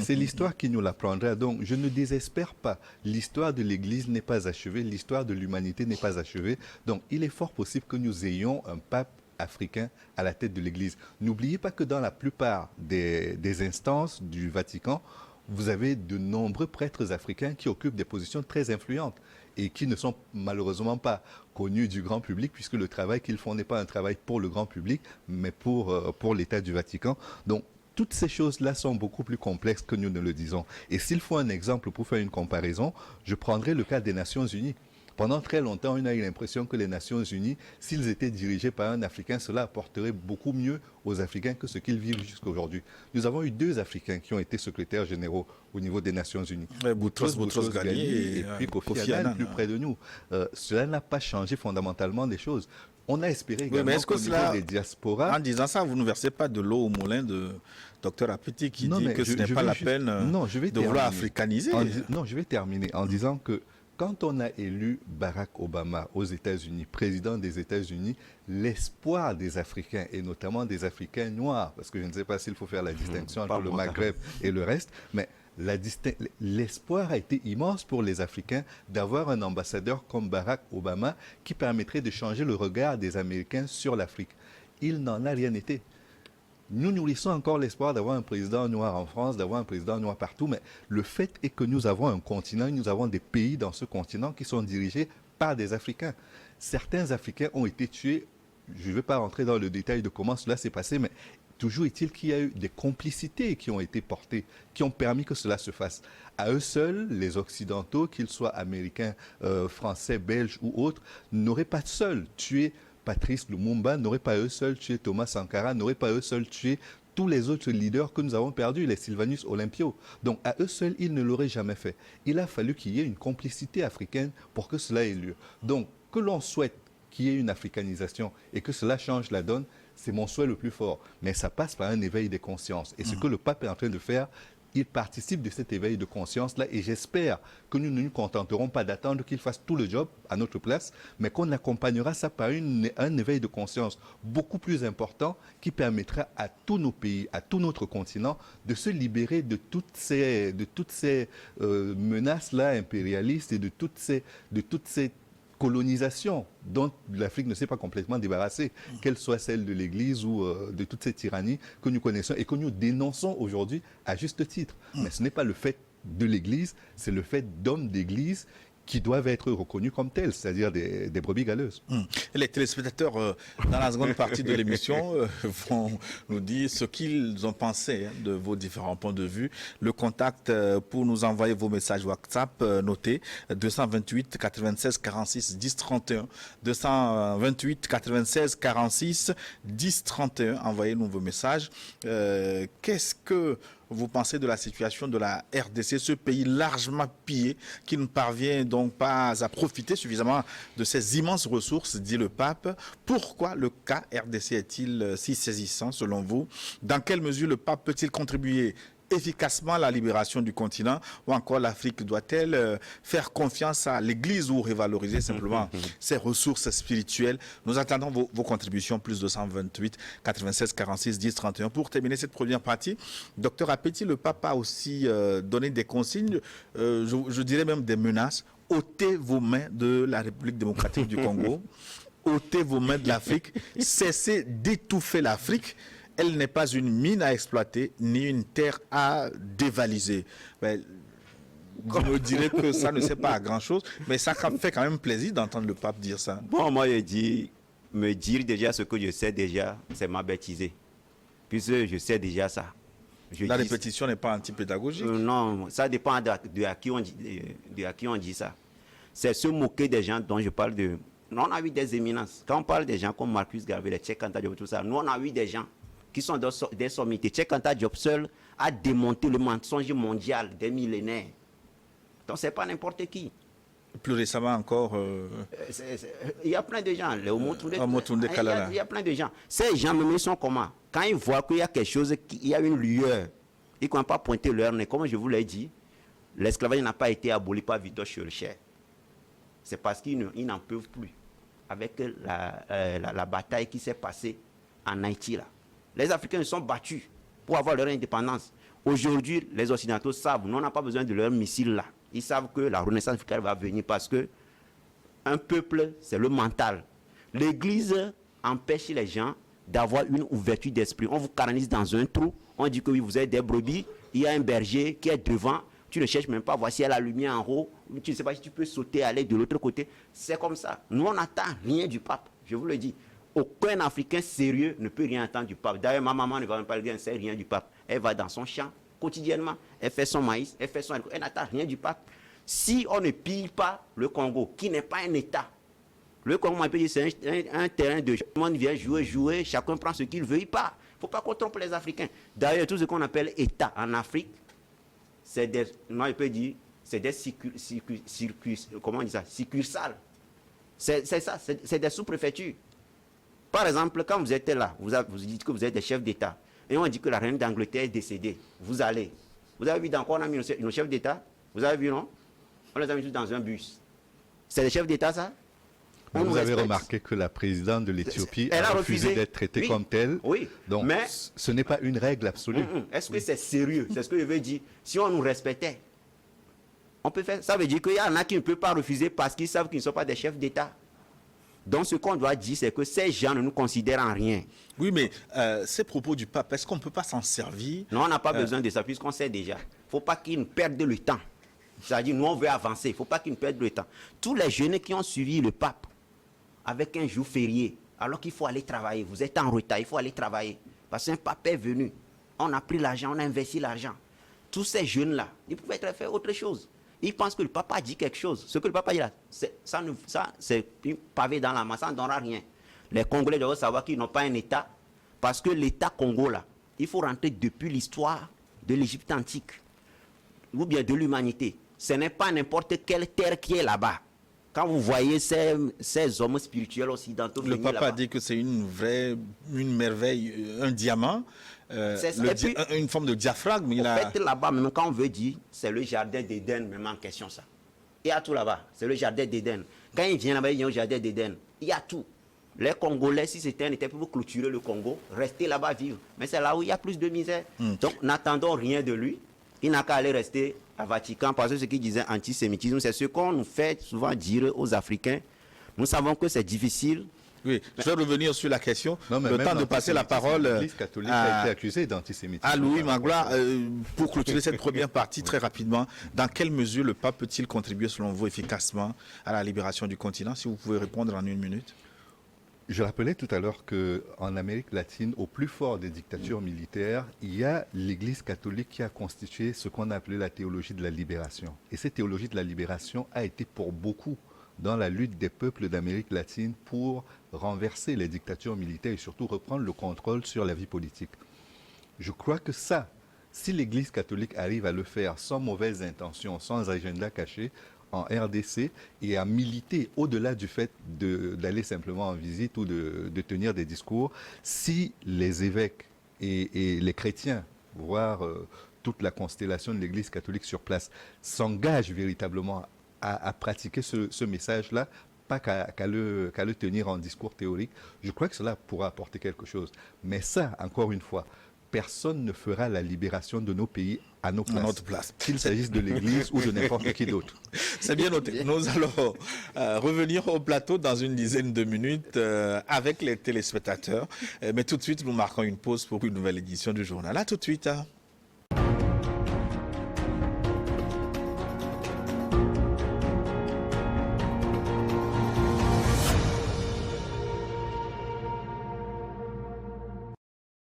c'est l'histoire qui nous l'apprendra. Donc, je ne désespère pas. L'histoire de l'Église n'est pas achevée. L'histoire de l'humanité n'est pas achevée. Donc, il est fort possible que nous ayons un pape africain à la tête de l'Église. N'oubliez pas que dans la plupart des instances du Vatican, vous avez de nombreux prêtres africains qui occupent des positions très influentes et qui ne sont malheureusement pas connus du grand public, puisque le travail qu'ils font n'est pas un travail pour le grand public, mais pour l'État du Vatican. Donc, toutes ces choses-là sont beaucoup plus complexes que nous ne le disons. Et s'il faut un exemple pour faire une comparaison, je prendrai le cas des Nations Unies. Pendant très longtemps, on a eu l'impression que les Nations Unies, s'ils étaient dirigés par un Africain, cela apporterait beaucoup mieux aux Africains que ce qu'ils vivent jusqu'à aujourd'hui. Nous avons eu 2 Africains qui ont été secrétaires généraux au niveau des Nations Unies. Boutros Ghali et puis Kofi Annan, plus près de nous. Cela n'a pas changé fondamentalement les choses. On a espéré également qu'au niveau des diasporas... En disant ça, vous ne versez pas de l'eau au moulin de Dr Apeti qui dit que ce n'est pas la peine de vouloir africaniser. Non, je vais terminer en disant que quand on a élu Barack Obama aux États-Unis, président des États-Unis, l'espoir des Africains, et notamment des Africains noirs, parce que je ne sais pas s'il faut faire la distinction entre le Maghreb et le reste, mais l'espoir a été immense pour les Africains d'avoir un ambassadeur comme Barack Obama qui permettrait de changer le regard des Américains sur l'Afrique. Il n'en a rien été. Nous nourrissons encore l'espoir d'avoir un président noir en France, d'avoir un président noir partout, mais le fait est que nous avons un continent, nous avons des pays dans ce continent qui sont dirigés par des Africains. Certains Africains ont été tués, je ne vais pas rentrer dans le détail de comment cela s'est passé, mais toujours est-il qu'il y a eu des complicités qui ont été portées, qui ont permis que cela se fasse. À eux seuls, les Occidentaux, qu'ils soient américains, français, belges ou autres, n'auraient pas seuls tué Patrice Lumumba, n'aurait pas eux seuls tué Thomas Sankara, n'aurait pas eux seuls tué tous les autres leaders que nous avons perdus, les Sylvanus Olympio. Donc à eux seuls, ils ne l'auraient jamais fait. Il a fallu qu'il y ait une complicité africaine pour que cela ait lieu. Donc que l'on souhaite qu'il y ait une africanisation et que cela change la donne, c'est mon souhait le plus fort. Mais ça passe par un éveil des consciences. Et ce que le pape est en train de faire, il participe de cet éveil de conscience-là et j'espère que nous ne nous contenterons pas d'attendre qu'il fasse tout le job à notre place, mais qu'on accompagnera ça par un éveil de conscience beaucoup plus important qui permettra à tous nos pays, à tout notre continent de se libérer de toutes ces menaces-là impérialistes et de toutes ces colonisation dont l'Afrique ne s'est pas complètement débarrassée, qu'elle soit celle de l'Église ou de toutes ces tyrannies que nous connaissons et que nous dénonçons aujourd'hui à juste titre. Mais ce n'est pas le fait de l'Église, c'est le fait d'hommes d'Église qui doivent être reconnus comme tels, c'est-à-dire des brebis galeuses. Les téléspectateurs, dans la seconde partie de l'émission, vont nous dire ce qu'ils ont pensé de vos différents points de vue. Le contact pour nous envoyer vos messages WhatsApp, notez 228 96 46 10 31. 228 96 46 10 31. Envoyez-nous vos messages. Qu'est-ce que vous pensez de la situation de la RDC, ce pays largement pillé qui ne parvient donc pas à profiter suffisamment de ces immenses ressources, dit le pape. Pourquoi le cas RDC est-il si saisissant selon vous? Dans quelle mesure le pape peut-il contribuer efficacement à la libération du continent, ou encore l'Afrique doit-elle faire confiance à l'Église ou revaloriser simplement ses ressources spirituelles? Nous attendons vos contributions, plus 228 96 46 10 31. Pour terminer cette première partie, Dr Apeti, le pape a aussi donné des consignes, je dirais même des menaces. Ôtez vos mains de la République démocratique du Congo, ôtez vos mains de l'Afrique, cessez d'étouffer l'Afrique. Elle n'est pas une mine à exploiter, ni une terre à dévaliser. Ben, vous me direz que ça ne sert pas à grand-chose, mais ça fait quand même plaisir d'entendre le pape dire ça. Bon, moi, je dis, me dire déjà ce que je sais déjà, c'est m'abêtiser. Puisque je sais déjà ça. La répétition n'est pas anti-pédagogique. Non, ça dépend de à qui on dit ça. C'est se moquer des gens dont je parle de nous on a eu des éminences. Quand on parle des gens comme Marcus Garvey, Cheikh Anta Diop, tout ça, nous on a eu des gens qui sont des sommités. Cheikh Anta Diop seul a démonté le mensonge mondial des millénaires. Donc c'est pas n'importe qui. Plus récemment encore... Il y a plein de gens. Il y a plein de gens. Ces gens, même, ils sont comment? Quand ils voient qu'il y a quelque chose, il y a une lueur, ils ne commencent pas à pointer leur nez. Comme je vous l'ai dit, l'esclavage n'a pas été aboli par Victor Schœlcher. C'est parce qu'ils n'en peuvent plus. Avec la bataille qui s'est passée en Haïti, là. Les Africains se sont battus pour avoir leur indépendance. Aujourd'hui, les Occidentaux savent, nous, on n'a pas besoin de leurs missiles là. Ils savent que la renaissance africaine va venir parce que un peuple, c'est le mental. L'Église empêche les gens d'avoir une ouverture d'esprit. On vous canalise dans un trou, on dit que oui, vous êtes des brebis, il y a un berger qui est devant, tu ne cherches même pas, voici la lumière en haut, tu ne sais pas si tu peux sauter, aller de l'autre côté. C'est comme ça. Nous, on n'attend rien du pape, je vous le dis. Aucun Africain sérieux ne peut rien attendre du pape. D'ailleurs, ma maman ne va même pas dire, elle ne sait rien du pape. Elle va dans son champ quotidiennement, elle fait son maïs, elle n'attend rien du pape. Si on ne pille pas le Congo, qui n'est pas un État, le Congo, c'est un terrain de jeu. Tout le monde vient jouer, chacun prend ce qu'il veut, il part. Il ne faut pas qu'on trompe les Africains. D'ailleurs, tout ce qu'on appelle État en Afrique, c'est des, moi je peux dire, c'est des succursales. C'est ça, c'est des sous-préfectures. Par exemple, quand vous êtes là, vous dites que vous êtes des chefs d'État, et on dit que la reine d'Angleterre est décédée, vous allez. Vous avez vu dans quoi on a mis nos chefs d'État? Vous avez vu, non? On les a mis tous dans un bus. C'est les chefs d'État, ça? Vous avez remarqué que la présidente de l'Éthiopie a refusé d'être traitée comme telle. Oui. Donc, mais ce n'est pas une règle absolue. Est-ce que c'est sérieux? C'est ce que je veux dire. Si on nous respectait, on peut faire. Ça veut dire qu'il y en a qui ne peuvent pas refuser parce qu'ils savent qu'ils ne sont pas des chefs d'État. Donc, ce qu'on doit dire, c'est que ces gens ne nous considèrent en rien. Oui, mais ces propos du pape, est-ce qu'on ne peut pas s'en servir? Non, on n'a pas besoin de ça, puisqu'on sait déjà. Il ne faut pas qu'ils perdent le temps. C'est-à-dire, nous, on veut avancer. Il ne faut pas qu'ils perdent le temps. Tous les jeunes qui ont suivi le pape avec un jour férié, alors qu'il faut aller travailler, vous êtes en retard, il faut aller travailler. Parce qu'un pape est venu. On a pris l'argent, on a investi l'argent. Tous ces jeunes-là, ils pouvaient faire autre chose. Ils pensent que le papa a dit quelque chose. Ce que le papa dit là, c'est une pavé dans la masse, ça ne donnera rien. Les Congolais doivent savoir qu'ils n'ont pas un État, parce que l'État Congo, là, il faut rentrer depuis l'histoire de l'Égypte antique, ou bien de l'humanité. Ce n'est pas n'importe quelle terre qui est là-bas. Quand vous voyez ces hommes spirituels occidentaux venir là-bas. Le papa a dit que c'est une merveille, un diamant. Une forme de diaphragme. En fait, là-bas, même quand on veut dire, c'est le jardin d'Éden, même en question ça. Il y a tout là-bas, c'est le jardin d'Éden. Quand il vient là-bas, il y a un jardin d'Éden. Il y a tout. Les Congolais, si c'était un État pour clôturer le Congo, rester là-bas vivre. Mais c'est là où il y a plus de misère. Donc, n'attendons rien de lui. Il n'a qu'à aller rester à Vatican, parce que ce qu'il disait antisémitisme, c'est ce qu'on nous fait souvent dire aux Africains. Nous savons que c'est difficile. Oui, je vais revenir sur la question. Le temps de passer la parole l'Église catholique a été accusée d'antisémitisme. À Louis Magloire, pour clôturer cette première partie très rapidement, dans quelle mesure le pape peut-il contribuer selon vous efficacement à la libération du continent? Si vous pouvez répondre en 1 minute. Je rappelais tout à l'heure qu'en Amérique latine, au plus fort des dictatures militaires, il y a l'Église catholique qui a constitué ce qu'on a appelé la théologie de la libération. Et cette théologie de la libération a été pour beaucoup dans la lutte des peuples d'Amérique latine pour renverser les dictatures militaires et surtout reprendre le contrôle sur la vie politique. Je crois que ça, si l'Église catholique arrive à le faire sans mauvaises intentions, sans agenda caché, en RDC et à militer au-delà du fait d'aller simplement en visite ou de tenir des discours, si les évêques et les chrétiens, voire toute la constellation de l'Église catholique sur place, s'engagent véritablement à pratiquer ce message-là, pas qu'à le tenir en discours théorique, je crois que cela pourra apporter quelque chose. Mais ça, encore une fois, personne ne fera la libération de nos pays à nos places, qu'il s'agisse de l'Église ou de n'importe qui d'autre. C'est bien noté. Nous allons revenir au plateau dans une dizaine de minutes avec les téléspectateurs. Mais tout de suite, nous marquons une pause pour une nouvelle édition du journal. À tout de suite.